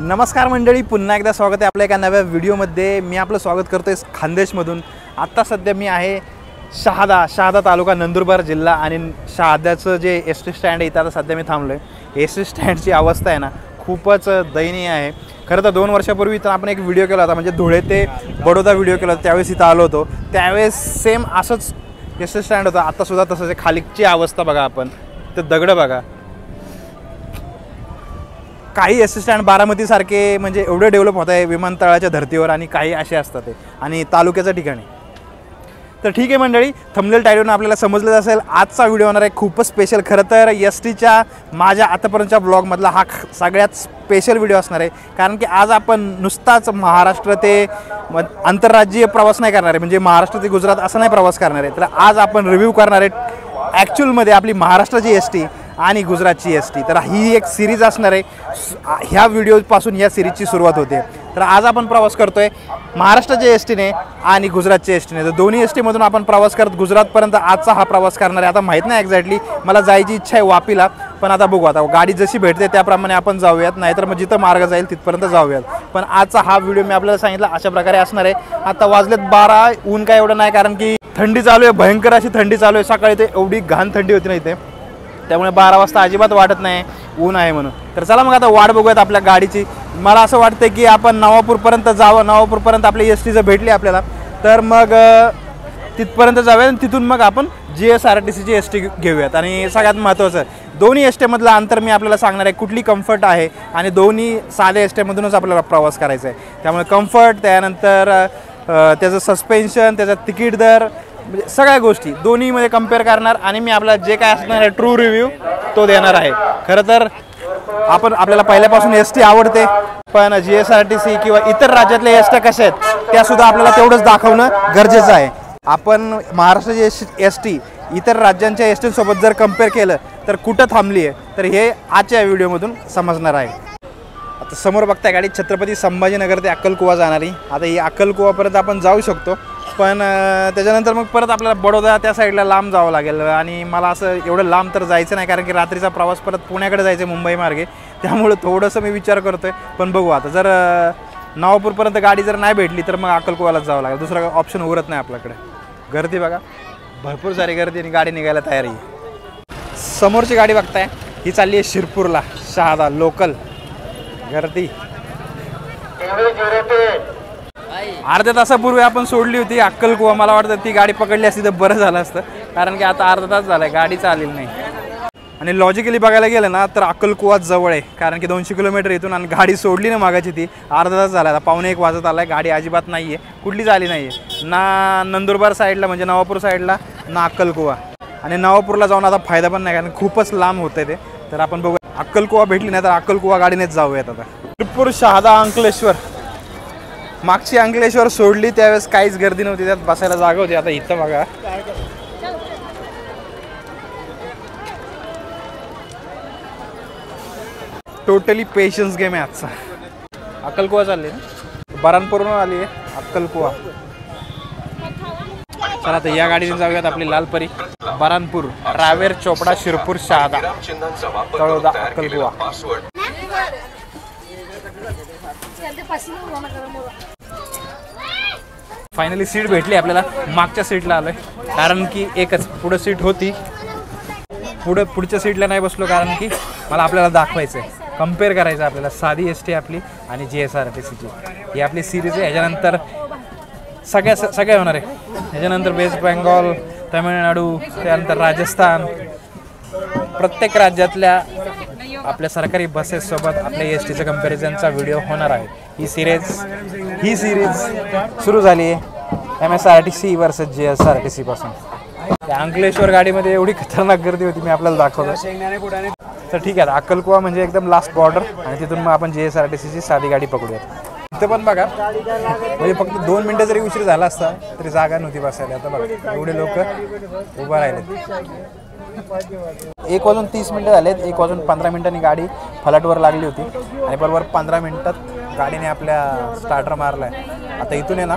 नमस्कार मंडळी, पुन्हा एकदा स्वागत आहे आपल्या एका नव्या व्हिडिओमध्ये। मी आपलं स्वागत करतोय खानदेशमधून। आता सध्या मी आहे शहादा तालुका नंदुरबार जिल्हा आणि शहाद्याचं जे एस टी स्टँड आहे इथं आता सध्या मी थांबलो आहे। एस टी स्टँडची अवस्था आहे ना खूपच दयनीय आहे। खरं तर 2 वर्षापूर्वी तर आपण एक व्हिडिओ केला होता, म्हणजे धुळे ते बडोदा व्हिडिओ केला होता, त्यावेळेस इथं आलो होतो। त्यावेळेस सेम असंच एस टी स्टँड होतं, आता सुद्धा तसंच आहे। खालीची अवस्था बघा, आपण ते दगड बघा। काही एस टी स्टँड बारामती सारखे म्हणजे एवढे डेव्हलप होत आहे विमानतळाच्या धर्तीवर, आणि काही असे असतात ते आणि तालुक्याच्या ठिकाणी। तर ठीक आहे मंडळी, थंबनेल टायटलवरून आपल्याला समजलं असेल आजचा व्हिडिओ होणार आहे खूपच स्पेशल। खरं तर एस टीच्या माझ्या आतापर्यंतच्या ब्लॉगमधला हा सगळ्यात स्पेशल व्हिडिओ असणार आहे, कारण की आज आपण नुसताच महाराष्ट्र ते आंतरराज्यीय प्रवास नाही करणार आहे, म्हणजे महाराष्ट्र ते गुजरात असं नाही प्रवास करणार आहे। तर आज आपण रिव्ह्यू करणार आहे ॲक्च्युअलमध्ये आपली महाराष्ट्राची एस टी आणि गुजरातची एस टी। तर ही एक सिरीज असणार आहे, ह्या व्हिडिओपासून या सिरीजची सुरुवात होते। तर आज आपण प्रवास करतोय महाराष्ट्राच्या एस टीने आणि गुजरातच्या एस टीने। तर दोन्ही एस टीमधून आपण प्रवास करत गुजरातपर्यंत आजचा हा प्रवास करणार आहे। आता माहीत नाही एक्झॅक्टली, मला जायची इच्छा आहे वापीला, पण आता बघू, आता गाडी जशी भेटते त्याप्रमाणे आपण जाऊयात, नाहीतर मग जिथं मार्ग जाईल तिथपर्यंत जाऊयात। पण आजचा हा व्हिडिओ मी आपल्याला सांगितलं अशा प्रकारे असणार आहे। आता वाजलेत 12, ऊन काय एवढं नाही, कारण की थंडी चालू आहे, भयंकर अशी थंडी चालू आहे। सकाळी ते एवढी घाण थंडी होती ना इथे, त्यामुळे 12 वाजता अजिबात वाटत नाही ऊन आहे म्हणून। तर चला मग आता वाट बघूयात आपल्या गाडीची। मला असं वाटतं की आपण नवापूरपर्यंत जावं, नवापूरपर्यंत आपली एस टी जर भेटली आपल्याला तर मग तिथपर्यंत जाऊयात आणि तिथून मग आपण GSRTCची एस टी घेऊयात। आणि सगळ्यात महत्त्वाचं, दोन्ही एस टीमधलं अंतर मी आपल्याला सांगणार आहे, कुठली कम्फर्ट आहे, आणि दोन्ही साध्या एस टीमधूनच आपल्याला प्रवास करायचा आहे। त्यामुळे कम्फर्ट, त्यानंतर त्याचं सस्पेन्शन, त्याचा तिकीट दर, म्हणजे सगळ्या गोष्टी दोन्हीमध्ये कम्पेअर करणार, आणि मी आपला जे काय असणार आहे ट्रू रिव्ह्यू तो देणार आहे। खरं तर आपल्याला पहिल्यापासून एस टी आवडते, पण GSRTC किंवा इतर राज्यातल्या एस टी कशा आहेत त्यासुद्धा आपल्याला तेवढंच दाखवणं गरजेचं आहे। आपण महाराष्ट्राची एस टी इतर राज्यांच्या एस टीसोबत जर कम्पेअर केलं तर कुठं थांबली आहे, तर हे आजच्या व्हिडिओमधून समजणार आहे। आता समोर बघताय गाडी छत्रपती संभाजीनगर ते अक्कलकुवा जाणारी। आता ही अक्कलकुवापर्यंत आपण जाऊ शकतो, पण त्याच्यानंतर मग परत आपल्याला बडोदा त्या साईडला लांब जावं लागेल, आणि मला असं एवढं लांब तर जायचं नाही, कारण की रात्रीचा प्रवास परत पुण्याकडे जायचं मुंबई मार्गे, त्यामुळे थोडंसं मी विचार करतोय। पण बघू, आता जर नवापूरपर्यंत गाडी जर नाही भेटली तर मग अक्कलकुवालाच जावं लागेल, दुसरा ऑप्शन उरत नाही आपल्याकडे। गर्दी बघा, भरपूर सारी गर्दी, आणि गाडी निघायला तयारी आहे। समोरची गाडी बघताय ही चालली आहे शिरपूरला, शहादा लोकल। गर्दी अर्ध्या तासापूर्वी आपण सोडली होती अक्कलकुवा, मला वाटतं ती गाडी पकडली असती तर बरं झालं असतं, कारण की आता अर्धा तास झाला आहे गाडीच आलेली नाही। आणि लॉजिकली बघायला गेलं ना तर अक्कलकुवा जवळ आहे, कारण की 200 किलोमीटर इथून, आणि गाडी सोडली ना मागाची ती अर्धा तास झाला, आता 12:45 वाजत आला आहे, गाडी अजिबात नाही आहे, कुठलीच आली नाही आहे, ना नंदुरबार साईडला म्हणजे नवापूर साईडला, ना अक्कलकुवा। आणि नवापूरला जाऊन आता फायदा पण नाही, कारण खूपच लांब होतं आहे ते। तर आपण बघू, अक्कलकुवा भेटली नाही तर अक्कलकुवा गाडीनेच जाऊयात आता। शिरपूर, शहादा, अंकलेश्वर। मागची अंकलेश्वर सोडली त्यावेळेस काहीच गर्दी नव्हती, त्यात बसायला जागा होती। आता इथं बघा, टोटली पेशन्स गेम आहे आजचा। अक्कलकुवा चालली ना, बरानपूरवरून आली आहे अक्कलकुवा। चला आता या गाडीने जाऊयात आपली लालपरी, बरानपूर, रावेर, चोपडा, शिरपूर, शहादा, तळोदा, अक्कलकुवा। फायनली सीट भेटली आपल्याला, मागच्या सीटला आलोय, कारण की एकच पुढं सीट होती, पुढच्या सीटला नाही बसलो, कारण की मला आपल्याला दाखवायचं आहे, कम्पेअर करायचं आपल्याला साधी एस टी आपली आणि GSRTCची। ही आपली सिरीज आहे, ह्याच्यानंतर सगळ्या होणार आहे, ह्याच्यानंतर वेस्ट बेंगॉल, तमिळनाडू, त्यानंतर राजस्थान, प्रत्येक राज्यातल्या आपल्या सरकारी बसेससोबत आपल्या एस टीचं कम्पॅरिझनचा व्हिडिओ होणार आहे। ही सिरीज सुरू झाली आहे MSRTC वर्सेस GSRTC पासून। त्या अंकलेश्वर गाडीमध्ये एवढी खतरनाक गर्दी होती, मी आपल्याला दाखवतो। तर ठीक आहे, अक्कलकुवा म्हणजे एकदम लास्ट बॉर्डर, आणि तिथून मग आपण GSRTCची साधी गाडी पकडूयात। इथं पण बघा, म्हणजे फक्त 2 मिनटं जरी उशीर झाला असता तरी जागा नव्हती बसायला। आता बघा एवढे लोक उभं राहिले। 1:30 झालेत, 1:15 गाडी फलाटवर लागली होती, आणि बरोबर 15 मिनिटात गाडीने आपल्या स्टार्टर मारला आहे। आता इथून आहे ना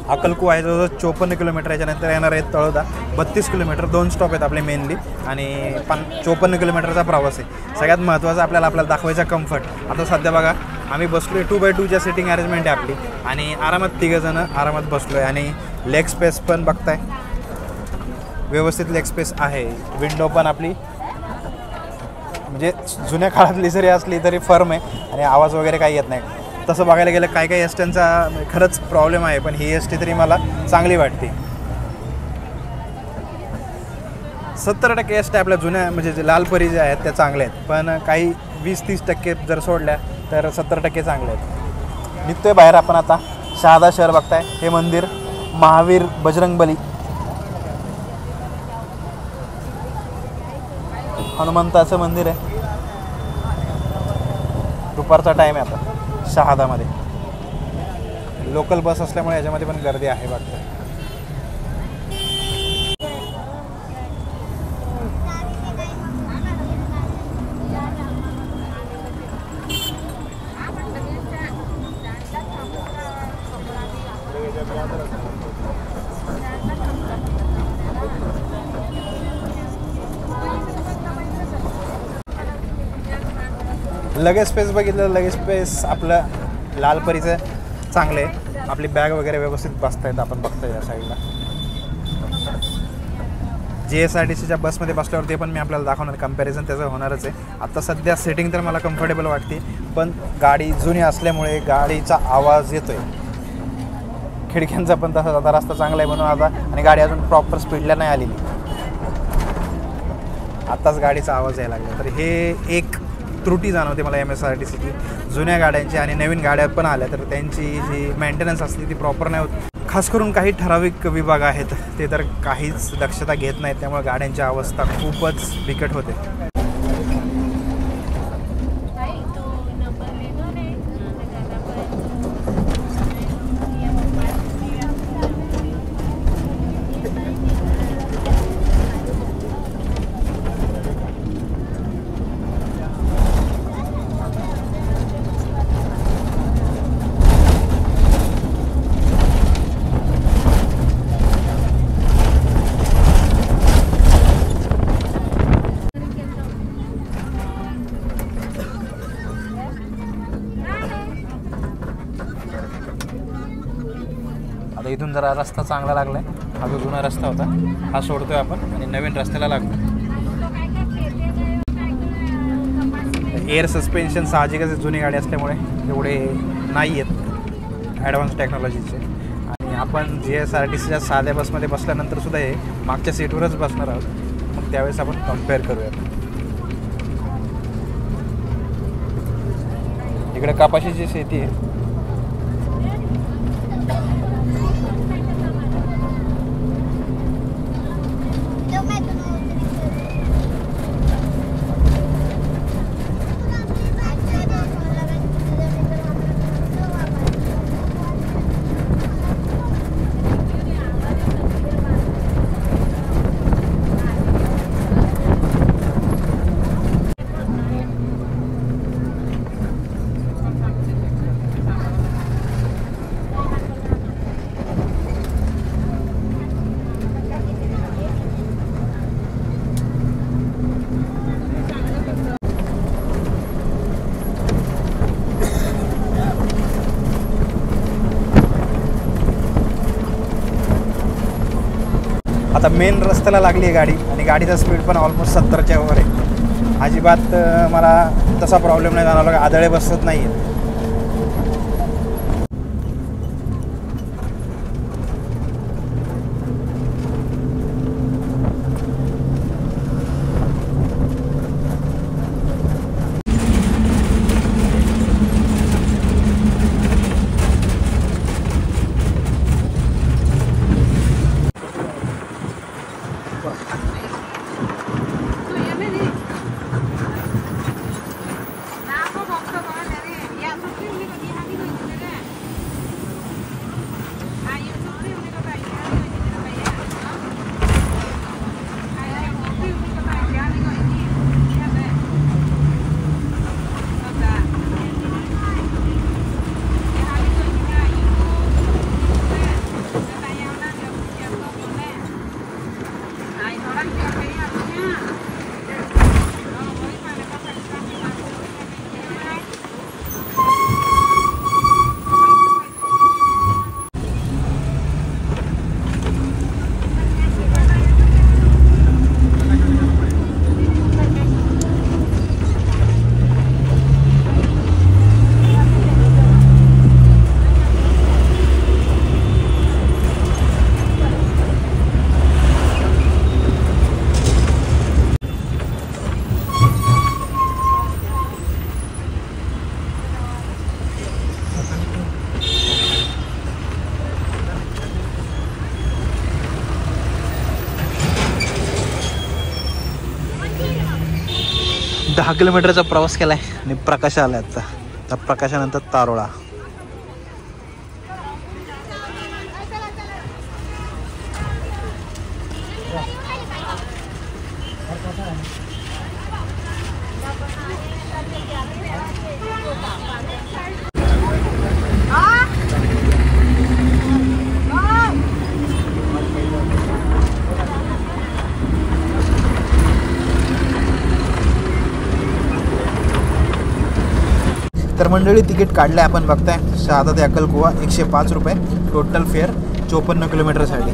अक्कलकुवा आहे जवळजवळ 54 किलोमीटर. याच्यानंतर येणार आहेत तळोदा 32 किलोमीटर. 2 स्टॉप आहेत आपले मेनली आणि 54 किलोमीटरचा प्रवास आहे. सगळ्यात महत्त्वाचं आपल्याला बघायचा कम्फर्ट. आता सध्या बघा आम्ही बसलो आहे 2x2च्या सिटिंग अरेंजमेंट आहे आपली आणि आरामात 3 जण आरामात बसलो आहे. आणि लेग स्पेस पण बघताय व्यवस्थित लेग स्पेस आहे. विंडो पण आपली म्हणजे जुन्या काळातली जरी असली तरी फर्म आहे आणि आवाज वगैरे काही येत नाही. तसं बघायला गेलं काही एस टींचा खरंच प्रॉब्लेम आहे, पण ही एस टी तरी मला चांगली वाटते. 70% एस टी आपल्या जुन्या म्हणजे जे लालपरी जे आहेत त्या चांगल्या आहेत, पण काही 20-30% जर सोडल्या तर 70% चांगल्या आहेत. निघतोय बाहेर आपण आता. शहादा शहर बघताय. हे मंदिर महावीर बजरंगबली हनुमंताचं मंदिर आहे. दुपारचा टाईम आहे आता शहादामध्ये. लोकल बस असल्यामुळे याच्यामध्ये पण गर्दी आहे वाटतं. लगेज स्पेस बघितलं, लगेज स्पेस आपलं लालपरीचं चांगलं आहे. आपली बॅग वगैरे व्यवस्थित बसता येत. आपण बघतोय या साईडला JSRTCच्या बसमध्ये बसल्यावर ते पण मी आपल्याला दाखवणार. कंपॅरिझन त्याचं होणारच आहे. आता सध्या सेटिंग तर मला कम्फर्टेबल वाटते, पण गाडी जुनी असल्यामुळे गाडीचा आवाज येतोय. खिडक्यांचा पण तसा आता रस्ता चांगला आहे म्हणून आता, आणि गाडी अजून प्रॉपर स्पीडला नाही आलेली, आत्ताच गाडीचा आवाज यायला लागला. तर हे एक त्रुटी जाणवते मला MSRTCची. जुन्या गाड्यांची आणि नवीन गाड्या पण आल्या तर त्यांची जी मेंटेनन्स असते ती प्रॉपर नाही होत. खास करून काही ठराविक विभाग आहेत ते तर काहीच दक्षता घेत नाहीत, त्यामुळे गाड्यांची अवस्था खूपच बिकट होते. आता इथून जरा रस्ता चांगला लागला आहे. हा जो जुना रस्ता होता हा सोडतोय आपण आणि नवीन रस्त्याला लागतो. एअर सस्पेन्शन साहजिकच जुनी गाडी असल्यामुळे एवढे नाही आहेत ॲडव्हान्स टेक्नॉलॉजीचे. आणि आपण JSRTCच्या साध्या बसमध्ये बसल्यानंतर सुद्धा हे मागच्या सीटवरच बसणार आहोत. मग त्यावेळेस आपण कम्पेअर करूया. इकडे कापाशीची शेती आहे. आता मेन रस्त्याला लागली आहे गाडी आणि गाडीचा स्पीड पण ऑलमोस्ट 70च्या वर आहे. अजिबात मला तसा प्रॉब्लेम नाही जाणवला. आदळे बसत नाही आहेत. 10 किलोमीटरचा प्रवास केलाय आणि प्रकाशा आला आता. तर प्रकाशानंतर तारोळा. तर मंडळी तिकीट काढलं आहे आपण बघताय. शहादा ते अक्कलकुवा 105 रुपये टोटल फेअर 54 किलोमीटरसाठी.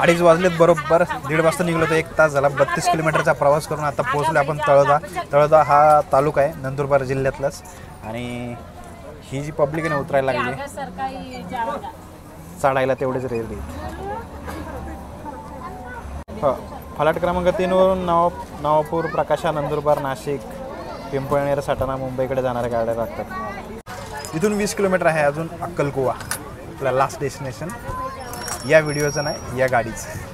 अडीच वाजलेत बरोबर. 1:30 वाजता निघलो होतो. 1 तास झाला. 32 किलोमीटरचा प्रवास करून आता पोहोचलो आपण तळोदा. तळोदा हा तालुका आहे नंदुरबार जिल्ह्यातलाच. आणि ही जी पब्लिक आहे ना उतरायला लागली चढायला तेवढेच रेल्वे. हो फलाट क्रमांक 3 वरून नवापूर, प्रकाशा, नंदुरबार, नाशिक, पिंपळनेर, सटाणा, मुंबईकडे जाणाऱ्या गाड्या लागतात. इथून 20 किलोमीटर आहे अजून अक्कलकुवा आपला लास्ट डेस्टिनेशन. या व्हिडिओचं नाही या गाडीचं.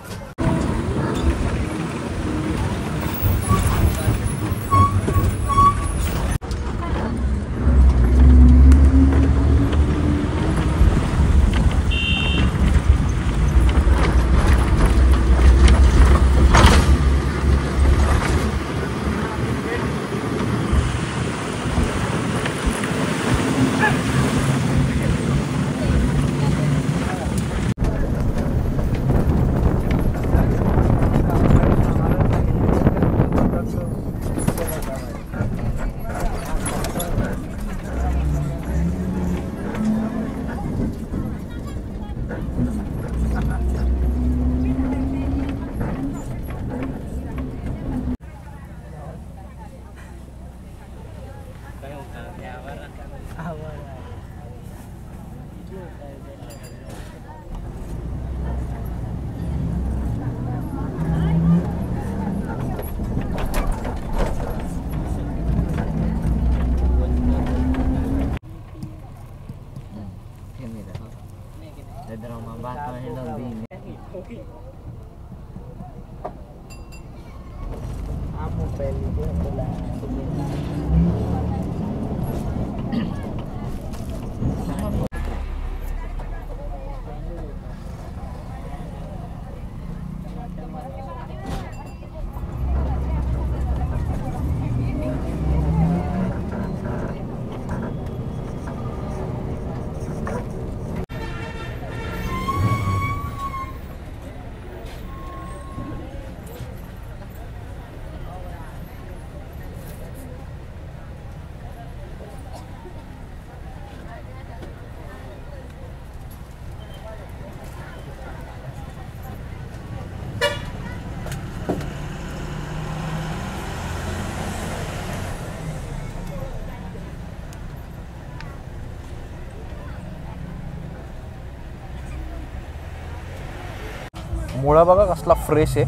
मुळा बघा कसला फ्रेश आहे.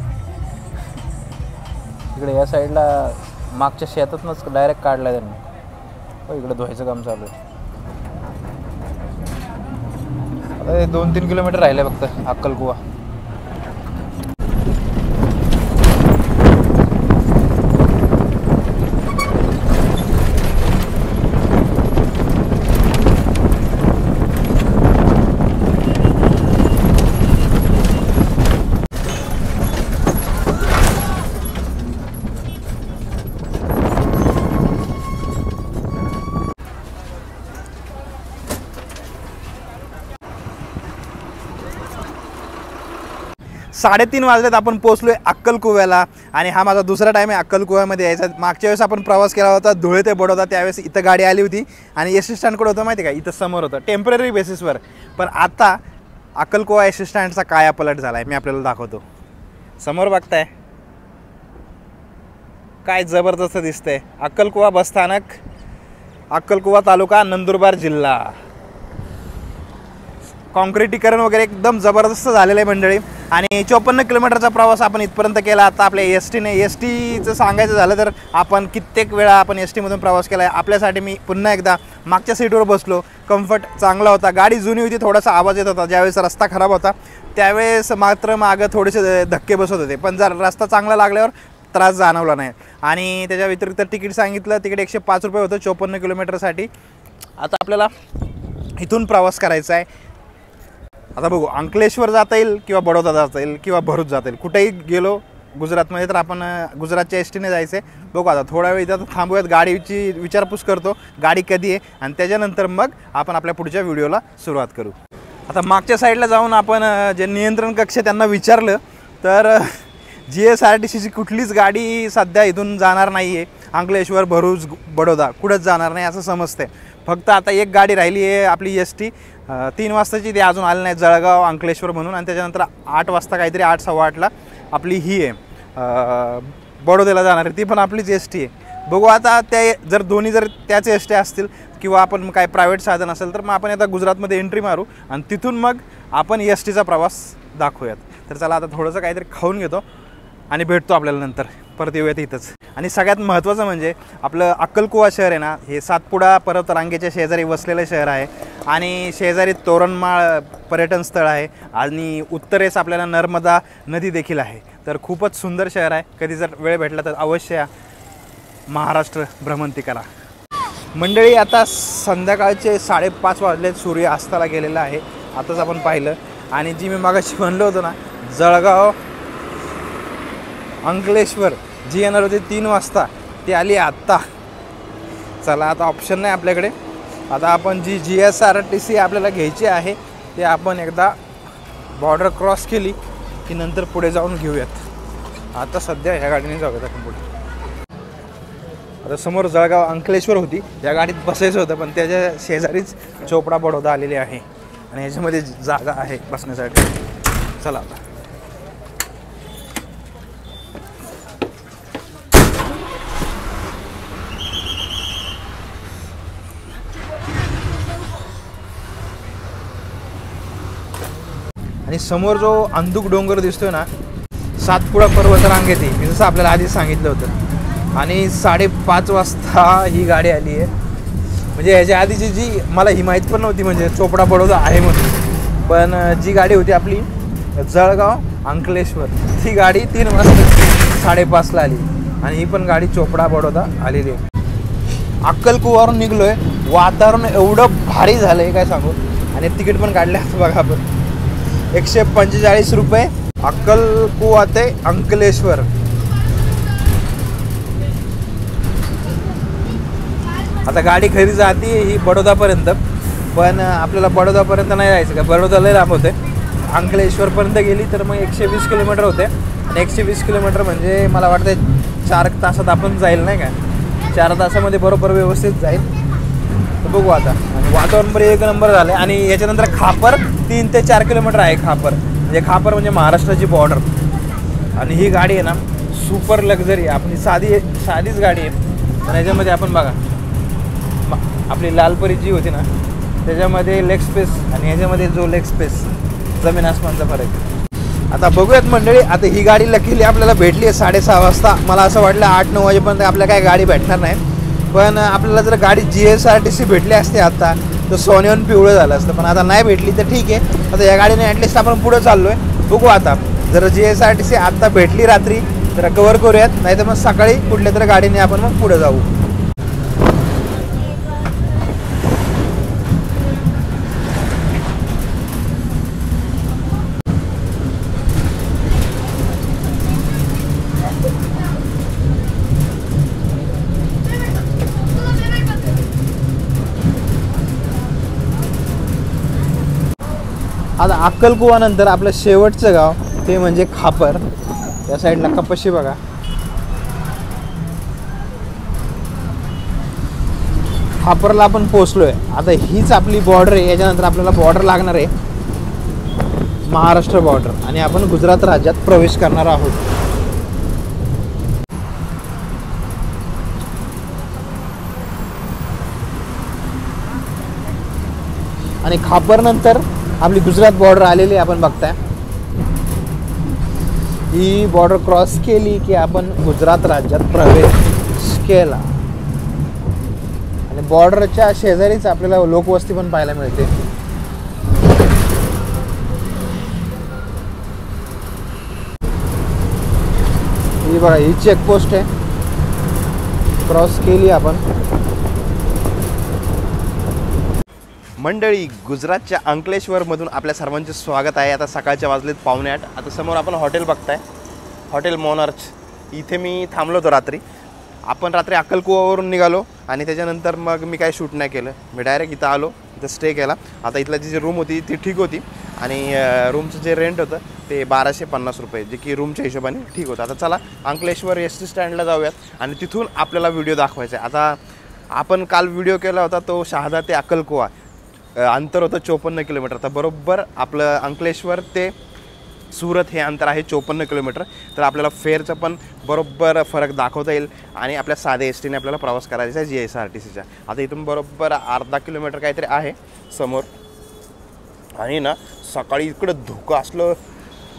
इकडे या साईडला मागच्या शेतातूनच डायरेक्ट काढला त्यांनी. इकडे धुवायचं काम चालू आहे. आता 2-3 किलोमीटर राहिले फक्त अक्कलकुवा. साडेतीन वाजलेत. आपण पोहोचलोय अक्कलकुव्याला आणि हा माझा दुसरा टाईम आहे अक्कलकुव्यामध्ये यायचा. मागच्या वेळेस आपण प्रवास केला होता धुळे ते बडोदा. त्यावेळेस इथं गाडी आली होती आणि एस टी स्टँडकडे होतं माहिती आहे का, इथं समोर होतं टेम्पररी बेसिसवर. पण आता अक्कलकुवा एस टी स्टँडचा कायापालट झाला आहे. मी आपल्याला दाखवतो. समोर बघताय काय जबरदस्त दिसतंय. अक्कलकुवा बसस्थानक, अक्कलकुवा तालुका, नंदुरबार जिल्हा. कॉन्क्रिटीकरण वगैरे एकदम जबरदस्त झालेलं आहे मंडळी. आणि 54 किलोमीटरचा प्रवास आपण इथपर्यंत केला. आता आपल्या एस टीचं सांगायचं झालं तर आपण कित्येक वेळा आपण एस टीमधून प्रवास केला आहे. आपल्यासाठी मी पुन्हा एकदा मागच्या सीटवर बसलो. कम्फर्ट चांगला होता. गाडी जुनी होती, थोडासा आवाज येत होता. ज्यावेळेस रस्ता खराब होता त्यावेळेस मात्र मागं थोडेसे धक्के बसत होते. पण जर रस्ता चांगला लागल्यावर त्रास जाणवला नाही. आणि त्याच्या व्यतिरिक्त तिकीट सांगितलं, तिकीट 105 रुपये होतं 54 किलोमीटरसाठी. आता आपल्याला इथून प्रवास करायचा आहे. आता बघू अंकलेश्वर जाता येईल किंवा बडोदा जाता येईल किंवा भरूच जाता येईल. कुठेही गेलो गुजरातमध्ये तर आपण गुजरातच्या एस टीने जायचं आहे. बघू आता थोडा वेळ इथं थांबूयात, गाडीची विचारपूस करतो गाडी कधी आहे आणि त्याच्यानंतर मग आपण आपल्या पुढच्या व्हिडिओला सुरुवात करू. आता मागच्या साईडला जाऊन आपण जे नियंत्रण कक्ष त्यांना विचारलं तर GSRTCची कुठलीच गाडी सध्या इथून जाणार नाही आहे. अंकलेश्वर, भरूच, बडोदा कुठंच जाणार नाही असं समजते. फक्त आता एक गाडी राहिली आहे आपली एस टी 3 वाजताची, ती अजून आली नाही, जळगाव अंकलेश्वर म्हणून. आणि त्याच्यानंतर 8 वाजता काहीतरी 8-8:15ला आपली ही आहे बडोद्याला जाणार आहे, ती पण आपलीच एस टी आहे. बघू आता त्या जर दोन्ही जर त्याच एस टी असतील किंवा आपण काय प्रायव्हेट साधन असेल तर मग आपण आता गुजरातमध्ये एंट्री मारू आणि तिथून मग आपण एस टीचा प्रवास दाखवूयात. तर चला आता थोडंसं काहीतरी खाऊन घेतो आणि भेटतो आपल्याला नंतर. परत येऊयात इथंच. आणि सगळ्यात महत्त्वाचं म्हणजे आपलं अक्कलकुवा शहर आहे ना, हे सातपुडा पर्वतरांगेच्या शेजारी वसलेलं शहर आहे. आणि शेजारी तोरणमाळ पर्यटन स्थळ आहे आणि उत्तरेस आपल्याला नर्मदा नदी देखील आहे. तर खूपच सुंदर शहर आहे. कधी जर वेळ भेटला तर अवश्य महाराष्ट्र भ्रमंती करा. मंडळी आता संध्याकाळचे 5:30 वाजले, सूर्य अस्ताला गेलेला आहे. आताच आपण पाहिलं. आणि जी मी मागाशी म्हणलो होतो ना जळगाव अंकलेश्वर जी येणार होती 3 वाजता, ती आली आत्ता. चला आता ऑप्शन नाही आपल्याकडे. आता आपण जी GSRTC आपल्याला घ्यायची आहे ते आपण एकदा बॉर्डर क्रॉस केली की नंतर पुढे जाऊन घेऊयात. आता सध्या ह्या गाडीने जाऊयात आपण पुढे. आता समोर जळगाव अंकलेश्वर होती, या गाडीत बसायचं होतं पण त्याच्या शेजारीच चोपडा बडोदा आलेली आहे आणि ह्याच्यामध्ये जागा आहे बसण्यासाठी. चला आता आणि समोर जो अंधुक डोंगर दिसतोय ना, सातपुडा पर्वतरांगेत मी जसं आपल्याला आधीच सांगितलं होतं. आणि 5:30 वाजता ही गाडी आली आहे. म्हणजे ह्याच्या आधीची जी मला ही माहीत पण नव्हती म्हणजे चोपडा बडोदा आहे म्हणून. पण जी गाडी होती आपली जळगाव अंकलेश्वर, ती गाडी 3 वाजता 5:30ला आली आणि ही पण गाडी चोपडा बडोदा आलेली आहे. अक्कलकुवावरून निघलो आहे. वातावरण एवढं भारी झालं आहे काय सांगू. आणि तिकीट पण काढले असं बघा आपण 145 रुपये अक्कलकुवा ते अंकलेश्वर. आता गाडी खरी जाते ही बडोदापर्यंत, पण आपल्याला बडोदापर्यंत नाही जायचं का, बडोदाला लांब होते. अंकलेश्वरपर्यंत गेली तर मग 120 किलोमीटर होते. आणि 120 किलोमीटर म्हणजे मला वाटतं 4 तासात आपण जाईल नाही का. 4 तासामध्ये बरोबर व्यवस्थित जाईल. तर बघू आता. आणि वातावरण पण एक नंबर झालं आहे. आणि याच्यानंतर खापर 3 ते 4 किलोमीटर आहे. खापर म्हणजे महाराष्ट्राची बॉर्डर. आणि ही गाडी आहे ना सुपर लक्झरी, आपली साधीच गाडी आहे. पण याच्यामध्ये आपण बघा आपली लालपरी जी होती ना त्याच्यामध्ये लेग स्पेस आणि ह्याच्यामध्ये जो लेग स्पेस जमीन आसमानचा फरक. आता बघूयात मंडळी. आता ही गाडी लकीली आपल्याला भेटली आहे 6:30 वाजता. मला असं वाटलं 8-9 वाजेपर्यंत आपल्याला काय गाडी भेटणार नाही, पण आपल्याला जर गाडी GSRTC भेटली असते आता तर सोन्याहून पिवळं झालं असतं. पण आता नाही भेटली तर ठीक आहे. आता या गाडीने ॲटलिस्ट आपण पुढं चाललो आहे. बघू आता जर GSRTC आत्ता भेटली रात्री तर कवर करूयात, नाही तर मग सकाळी कुठल्या तरी गाडीने आपण मग पुढे जाऊ. आता अक्कलकुवा नंतर आपलं शेवटचं गाव ते म्हणजे खापर. या साईडला कपाशी बघा. खापरला आपण पोचलोय. आता हीच आपली बॉर्डर आहे. याच्यानंतर आपल्याला बॉर्डर लागणार आहे महाराष्ट्र बॉर्डर, आणि आपण गुजरात राज्यात प्रवेश करणार आहोत. आणि खापर नंतर आपली गुजरात बॉर्डर आलेली आपण बघताय. ही बॉर्डर क्रॉस केली की आपण गुजरात राज्यात प्रवेश केला. आणि बॉर्डरच्या शेजारीच आपल्याला लोकवस्ती पण पाहायला मिळते. ही बघा, ही चेकपोस्ट आहे. क्रॉस केली आपण. मंडळी, गुजरातच्या अंकलेश्वरमधून आपल्या सर्वांचे स्वागत आहे. आता सकाळच्या वाजलेत 7:45. आता समोर आपण हॉटेल बघताय, हॉटेल मोनार्च. इथे मी थांबलो होतो रात्री. आपण रात्री अक्कलकुवावरून निघालो आणि त्याच्यानंतर मग मी काय शूट नाही केलं. मी डायरेक्ट इथं आलो, इथं स्टे केला. आता इथलं जी रूम होती ती ठीक होती आणि रूमचं जे रेंट होतं ते 1250 रुपये, जे की रूमच्या हिशोबाने ठीक होतं. आता चला अंकलेश्वर ST स्टँडला जाऊयात आणि तिथून आपल्याला व्हिडिओ दाखवायचा आहे. आता आपण काल व्हिडिओ केला होता तो शहादा ते अक्कलकुवा, अंतर होतं 54 किलोमीटर. तर बरोबर आपलं अंकलेश्वर ते सुरत हे अंतर आहे 54 किलोमीटर. तर आपल्याला फेअरचं पण बरोबर फरक दाखवता येईल आणि आपल्या साध्या STने आपल्याला प्रवास करायचा आहे GSRTCचा. आता इथून बरोबर अर्धा किलोमीटर काहीतरी आहे समोर. आणि ना सकाळी इकडं धुकं असलं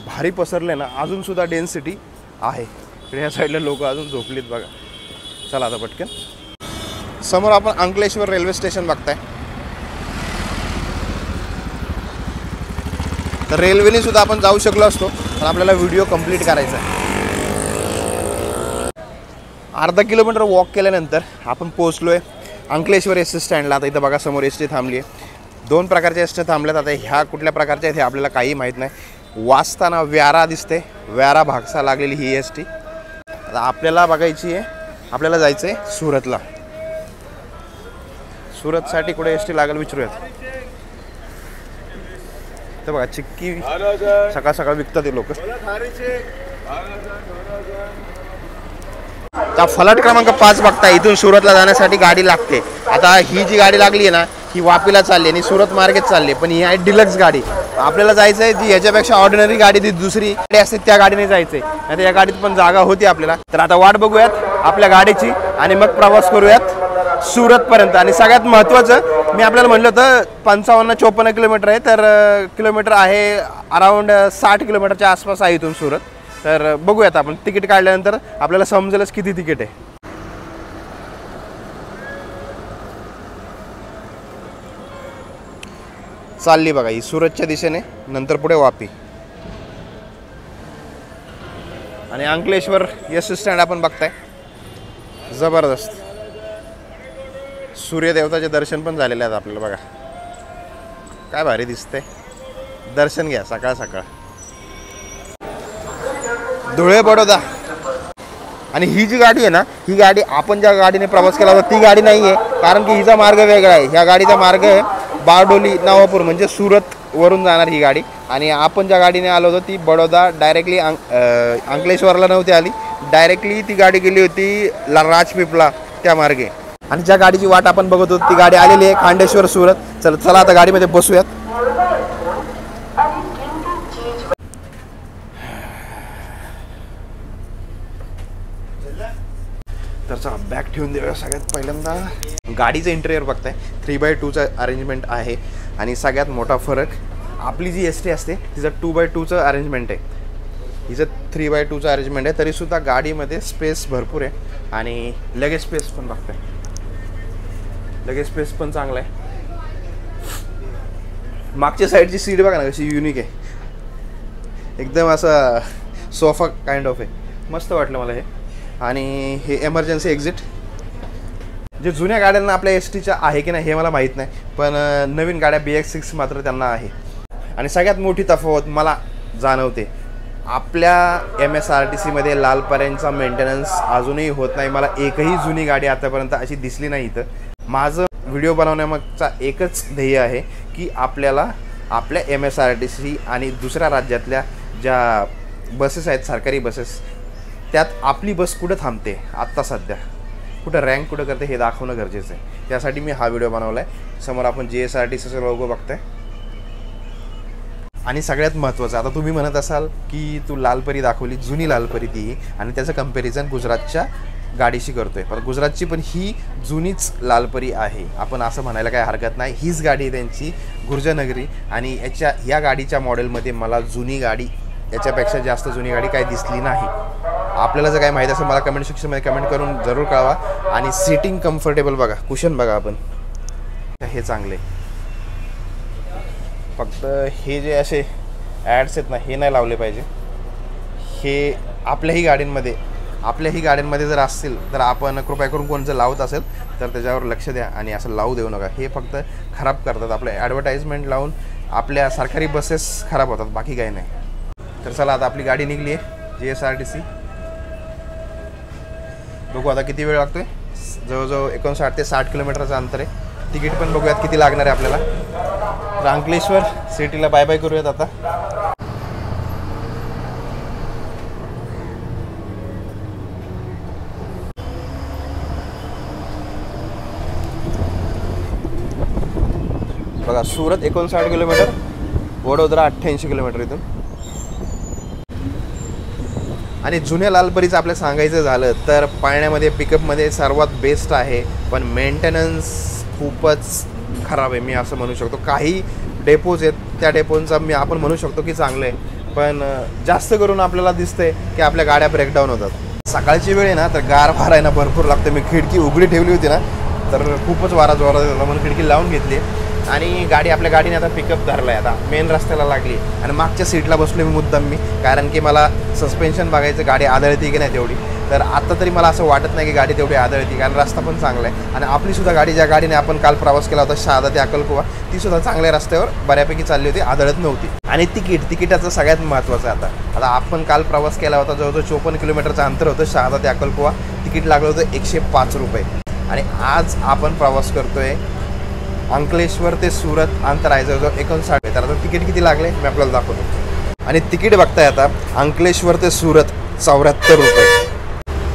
भारी पसरलं ना, अजूनसुद्धा डेन्सिटी आहे. इकडे या साईडला लोक अजून झोपलीत बघा. चला आता पटकन समोर आपण अंकलेश्वर रेल्वे स्टेशन बघताय. तर रेल्वेने सुद्धा आपण जाऊ शकलो असतो, पण आपल्याला व्हिडिओ कंप्लीट करायचा आहे. अर्धा किलोमीटर वॉक केल्यानंतर आपण पोहोचलो आहे अंकलेश्वर ST स्टँडला. आता इथं बघा समोर ST थांबली आहे. 2 प्रकारच्या ST थांबल्यात. आता ह्या कुठल्या प्रकारच्या आहेत हे आपल्याला काही माहीत नाही. वाचताना व्यारा दिसते, व्यारा भागसा लागलेली ही ST. आता आपल्याला बघायची आहे, आपल्याला जायचं आहे सुरतला. सुरतसाठी कुठे ST लागेल विचारूयात. तर बघा चिक्की सकाळ सकाळ विकतात ते लोक. त्या फलाट क्रमांक 5 बघता, इथून सुरतला जाण्यासाठी गाडी लागते. आता ही जी गाडी लागली आहे ना ही वापीला चालली आणि सुरत मार्गेत चालली, पण ही आहे डिलक्स गाडी. आपल्याला जायचं आहे जी ह्याच्यापेक्षा ऑर्डिनरी गाडी ती दुसरी गाडी असते त्या गाडीने जायचं आहे. आता या गाडीत पण जागा होती आपल्याला. तर आता वाट बघूयात आपल्या गाडीची आणि मग प्रवास करूयात सुरतपर्यंत. आणि सगळ्यात महत्त्वाचं मी आपल्याला म्हटलं होतं 55-54 किलोमीटर आहे, तर किलोमीटर आहे अराऊंड 60 किलोमीटरच्या आसपास आहे इथून सुरत. तर बघूयात आपण तिकीट काढल्यानंतर आपल्याला समजेलच किती तिकीट आहे. चालली बघा ही सुरतच्या दिशेने, नंतर पुढे वापी आणि अंकलेश्वर ST स्टँड आपण बघताय. जबरदस्त सूर्यदेवताचे दर्शन पण झालेले आहेत आपल्याला. बघा काय भारी दिसतंय. दर्शन घ्या सकाळ सकाळ. धुळे बडोदा. आणि ही जी गाडी आहे ना ही गाडी आपण ज्या गाडीने प्रवास केला होता ती गाडी नाही आहे, कारण की हिचा मार्ग वेगळा आहे. ह्या गाडीचा मार्ग आहे बारडोली नवापूर, म्हणजे सुरत वरून जाणार ही गाडी. आणि आपण ज्या गाडीने आलो होतो ती बडोदा डायरेक्टली अंकलेश्वरला नव्हती आली, डायरेक्टली ती गाडी गेली होती राजपिपला त्या मार्गे. आणि ज्या गाडीची वाट आपण बघत होतो ती गाडी आलेली आहे खांडेश्वर सुरत. चला आता गाडीमध्ये बसूयात. तर चला बॅग ठेवून देऊया. सगळ्यात पहिल्यांदा गाडीचं इंटेरियर बघताय 3x2चं अरेंजमेंट आहे. आणि सगळ्यात मोठा फरक आपली जी ST असते तिचं 2x2चं अरेंजमेंट आहे. हिचं 3x2चं अरेंजमेंट आहे, तरीसुद्धा गाडीमध्ये स्पेस भरपूर आहे आणि लगेज स्पेस पण बघताय, लगेज स्पेस पण चांगला आहे. मागच्या साईडची सीट बघा ना कशी युनिक आहे, एकदम असा सोफा काइंड ऑफ आहे, मस्त वाटलं मला हे. आणि हे एमर्जन्सी एक्झिट, जे जुन्या गाड्यांना आपल्या एस टीच्या आहे की नाही हे मला माहीत नाही, पण नवीन गाड्या BX6 मात्र त्यांना आहे. आणि सगळ्यात मोठी तफावत मला जाणवते, आपल्या MSRTCमध्ये लालपऱ्यांचा मेंटेनन्स अजूनही होत नाही. मला एकही जुनी गाडी आतापर्यंत अशी दिसली नाही इथं. माझं व्हिडिओ बनवण्यामागचा एकच ध्येय आहे की आपल्याला आपल्या MSRTC आणि दुसऱ्या राज्यातल्या ज्या बसेस आहेत, सरकारी बसेस, त्यात आपली बस कुठं थांबते आत्ता सध्या, कुठं रँक कुठं करते हे दाखवणं गरजेचं आहे. त्यासाठी मी हा व्हिडिओ बनवला आहे. समोर आपण GSRTCचं लोगो बघताय. आणि सगळ्यात महत्त्वाचं, आता तुम्ही म्हणत असाल की तू लालपरी दाखवली, जुनी लालपरी ती, आणि त्याचं कंपॅरिझन गुजरातच्या गाडीशी करतोय, पण गुजरातची पण ही जुनीच लालपरी आहे, आपण असं म्हणायला काही हरकत नाही. हीच गाडी आहे त्यांची गुर्जरनगरी. आणि या गाडीच्या मॉडेलमध्ये मला जुनी गाडी, याच्यापेक्षा जास्त जुनी गाडी काही दिसली नाही. आपल्याला जर काही माहीत असेल मला कमेंट सेक्शनमध्ये कमेंट करून जरूर कळवा. आणि सीटिंग कम्फर्टेबल बघा, कुशन बघा आपण, हे चांगले. फक्त हे जे असे ॲड्स आहेत ना, हे नाही लावले पाहिजे. हे आपल्याही गाड्यांमध्ये जर असतील तर आपण कृपया करून कोण जर लावत असेल तर त्याच्यावर लक्ष द्या आणि असं लावू देऊ नका. हे फक्त खराब करतात, आपले ॲडव्हर्टाइजमेंट लावून आपल्या सरकारी बसेस खराब होतात, बाकी काही नाही. तर चला आता आपली गाडी निघली आहे GSRTC. बघू आता किती वेळ लागतोय. जवळजवळ 59 ते 60 किलोमीटरचं अंतर आहे. तिकीट पण बघूयात किती लागणार आहे आपल्याला. अंकलेश्वर सिटीला बाय बाय करूयात आता. बघा, सुरत 59 किलोमीटर, वडोदरा 88 किलोमीटर इथून. आणि जुन्या लालपरीचं आपलं सांगायचं झालं तर पाळण्यामध्ये पिकअपमध्ये सर्वात बेस्ट आहे, पण मेंटेनन्स खूपच खराब आहे मी असं म्हणू शकतो. काही डेपोज आहेत त्या डेपोंचा आपण म्हणू शकतो की चांगलं आहे, पण जास्त करून आपल्याला दिसतंय की आपल्या गाड्या ब्रेकडाऊन होतात. सकाळची वेळ आहे ना तर गार वारा आहे ना भरपूर लागतं. मी खिडकी उघडी ठेवली होती ना तर खूपच वारा जोरात होता म्हणून खिडकी लावून घेतली. आणि आपल्या गाडीने आता पिकअप धरला आहे, आता मेन रस्त्याला लागली. आणि मागच्या सीटला बसलो मी मुद्दाम कारण की मला सस्पेन्शन बघायचं गाडी आदळते की नाही तेवढी. तर आत्ता तरी मला असं वाटत नाही की गाडी तेवढी आदळती, कारण रस्ता पण चांगला आहे. आणि आपलीसुद्धा गाडी, ज्या गाडीने आपण काल प्रवास केला होता शहादा ते अक्कलकुवा, तीसुद्धा चांगल्या रस्त्यावर बऱ्यापैकी चालली होती, आदळत नव्हती. आणि तिकिटाचं सगळ्यात महत्त्वाचं आता आपण काल प्रवास केला होता, जवळजवळ 54 किलोमीटरचं अंतर होतं शहादा ते अक्कलकुवा. तिकीट लागलं होतं 105 रुपये. आणि आज आपण प्रवास करतोय अंकलेश्वर ते सुरत, अंतर आहे जवळजवळ 59. तर आता तिकीट किती लागले मी आपल्याला दाखवतो. आणि तिकीट बघताय आता अंकलेश्वर ते सुरत 74 रुपये,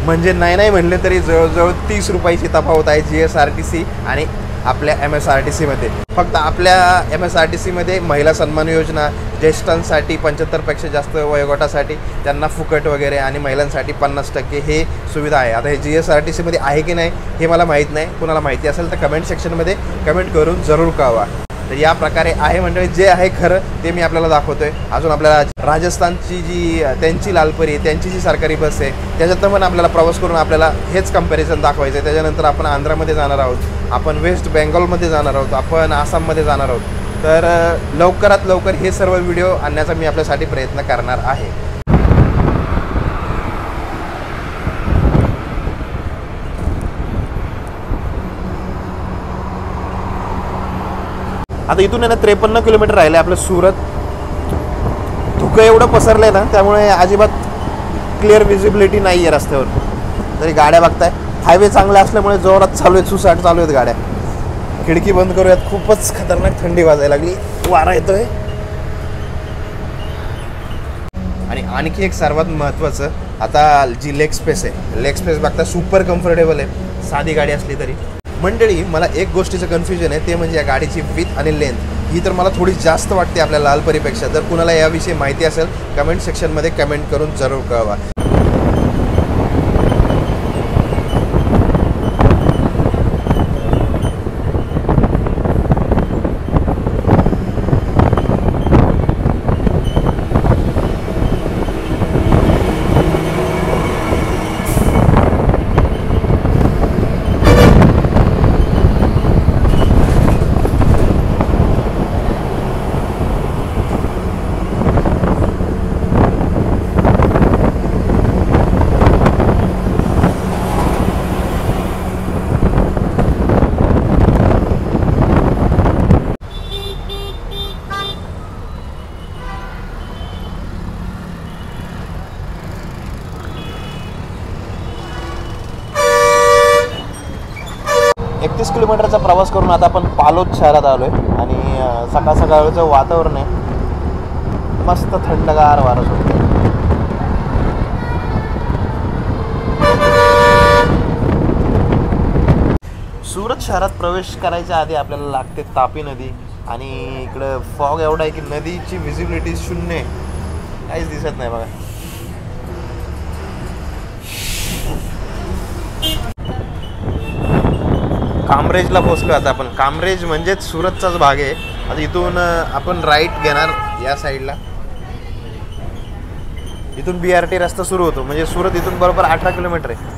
म्हणजे नाही म्हणले तरी जवळजवळ 30 रुपयाची तफावत आहे GSRTC आणि आपल्या MSRTCमध्ये. फक्त आपल्या MSRTCमध्ये महिला सन्मान योजना, ज्येष्ठांसाठी 75पेक्षा जास्त वयोगटासाठी त्यांना फुकट वगैरे, आणि महिलांसाठी 50% हे सुविधा आहे. आता हे GSRTCमध्ये आहे की नाही हे मला माहीत नाही. कुणाला माहिती असेल तर कमेंट सेक्शनमध्ये कमेंट करून जरूर कळवा. तर या प्रकारे आहे मंडळी, जे आहे खरं ते मी आपल्याला दाखवतोय. अजून आपल्याला राजस्थानची जी त्यांची लालपरी, त्यांची जी सरकारी बस आहे त्याच्यातनं पण आपल्याला प्रवास करून आपल्याला हेच कंपॅरिझन दाखवायचं आहे. त्याच्यानंतर आपण आंध्रामध्ये जाणार आहोत, आपण वेस्ट बेंगॉलमध्ये जाणार आहोत, आपण आसाममध्ये जाणार आहोत. तर लवकरात लवकर हे सर्व व्हिडिओ आणण्याचा मी आपल्यासाठी प्रयत्न करणार आहे. आता इथून आहे ना 53 किलोमीटर राहिले आपलं सुरत. धुकं एवढं पसरलं आहे ना त्यामुळे अजिबात क्लिअर विजिबिलिटी नाही आहे रस्त्यावर. तरी गाड्या बघताय, हायवे चांगले असल्यामुळे जोरात चालू आहेत, सुसाट चालू आहेत गाड्या. खिडकी बंद करूयात, खूपच खतरनाक थंडी वाजायला लागली, वारा येतोय. आणि आणखी एक सर्वात महत्त्वाचं, आता जी लेग स्पेस आहे, लेग स्पेस बघता सुपर कम्फर्टेबल आहे साधी गाडी असली तरी. मंडळी, मला एक गोष्टीचं कन्फ्युजन आहे, ते म्हणजे या गाडीची विथ आणि लेंथ ही तर मला थोडी जास्त वाटते आपल्या लालपरीपेक्षा. जर कुणाला याविषयी माहिती असेल कमेंट सेक्शनमध्ये कमेंट करून जरूर कळवा. 31 किलोमीटरचा प्रवास करून आता आपण पालोद शहरात आलो आहे आणि सकाळ सकाळचं वातावरण आहे, मस्त थंडगार वारा सुटतो. सुरत शहरात प्रवेश करायच्या आधी आपल्याला लागते तापी नदी आणि इकडं फॉग एवढा आहे की नदीची व्हिजिबिलिटी शून्य आहे, काहीच दिसत नाही बघा. कामरेजला पोहोचलो आता आपण. कामरेज म्हणजेच सुरतचाच भाग आहे. आता इथून आपण राईट घेणार या साईडला. इथून BRT रस्ता सुरू होतो, म्हणजे सुरत इथून बरोबर 18 किलोमीटर आहे.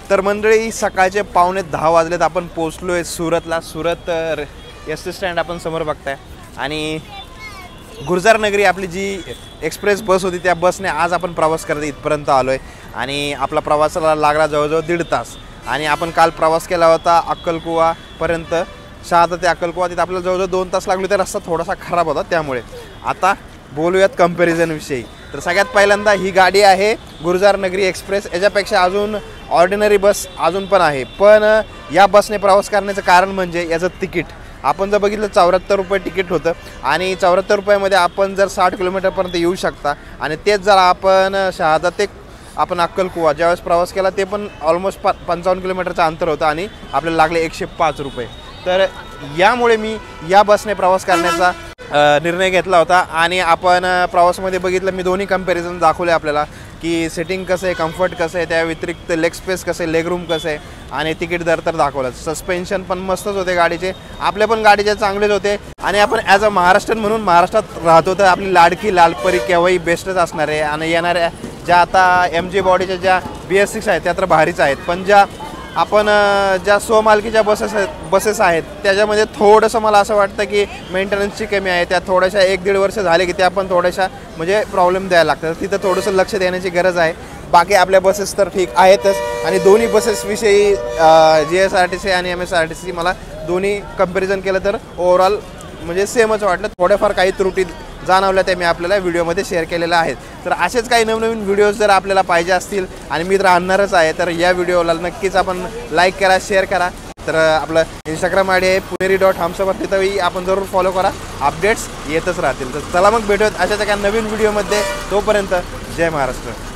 तर मंडळी सकाळचे 9:45 वाजलेत. आपण पोचलो आहे सुरतला. सुरत एस टी स्टँड आपण समोर बघताय आणि गुर्जर नगरी आपली जी एक्सप्रेस बस होती त्या बसने आज आपण प्रवास करत इथपर्यंत आलो आहे आणि आपला प्रवासाला लागला जवळजवळ 1.5 तास. आणि आपण काल प्रवास केला होता अक्कलकुवापर्यंत, शहादा ते अक्कलकुवा, तिथे आपल्याला जवळजवळ 2 तास लागले. तर रस्ता थोडासा खराब होता त्यामुळे. आता बोलूयात कंपॅरिझनविषयी. तर सगळ्यात पहिल्यांदा ही गाडी आहे गुर्जर नगरी एक्सप्रेस. याच्यापेक्षा अजून ऑर्डिनरी बस अजून पण आहे, पण या बसने प्रवास करण्याचं कारण म्हणजे याचं तिकीट. आपण जर बघितलं 74 रुपये तिकीट होतं आणि 74 रुपयामध्ये आपण जर 60 किलोमीटरपर्यंत येऊ शकता. आणि तेच जर आपण शहादा ते आपण अक्कलकुवा ज्यावेळेस प्रवास केला ते पण ऑलमोस्ट 55 किलोमीटरचं अंतर होतं आणि आपल्याला लागले 105 रुपये. तर यामुळे मी या बसने प्रवास करण्याचा निर्णय घेतला होता. आणि आपण प्रवासामध्ये बघितलं, मी दोन्ही कंपॅरिझन दाखवले आपल्याला की सेटिंग कसं आहे, कम्फर्ट कसं आहे, त्या व्यतिरिक्त लेग स्पेस कसं आहे, लेग रूम कसं आहे आणि तिकीट दर तर दाखवलं. सस्पेन्शन पण मस्तच होते गाडीचे, आपले पण गाडीचे चांगलेच होते. आणि आपण ॲज अ महाराष्ट्रीयन म्हणून महाराष्ट्रात राहतो तर आपली लाडकी लालपरी केव्हाही बेस्टच असणार आहे. आणि येणाऱ्या ज्या आता MG बॉडीच्या ज्या BS6 आहेत त्या तर भारीच आहेत, पण ज्या आपण ज्या स्वमालकीच्या बसेस आहेत त्याच्यामध्ये थोडंसं मला असं वाटतं की मेंटेनन्सची कमी आहे. त्या थोड्याशा 1-1.5 वर्ष झाले की त्या पण थोड्याशा म्हणजे प्रॉब्लेम द्यायला लागतात. तिथं थोडंसं लक्ष देण्याची गरज आहे. बाकी आपल्या बसेस तर ठीक आहेतच. आणि दोन्ही बसेसविषयी GSRTC आणि MSRTC मला दोन्ही कंपॅरिझन केलं तर ओव्हरऑल म्हणजे सेमच वाटलं. थोड्याफार काही त्रुटी जाणवल्या त्या मी आपल्याला व्हिडिओमध्ये शेअर केलेल्या आहेत. तर असेच काही नवनवीन व्हिडिओज जर आपल्याला पाहिजे असतील आणि मी तर आणणारच आहे, तर या व्हिडिओला नक्कीच आपण लाईक करा, शेअर करा. तर आपलं इंस्टाग्राम ID आहे puneri.हमसफर, तिथंही आपण जरूर फॉलो करा. अपडेट्स येतच राहतील. तर चला मग भेटूयात अशाच एका नवीन व्हिडिओमध्ये. तोपर्यंत जय महाराष्ट्र.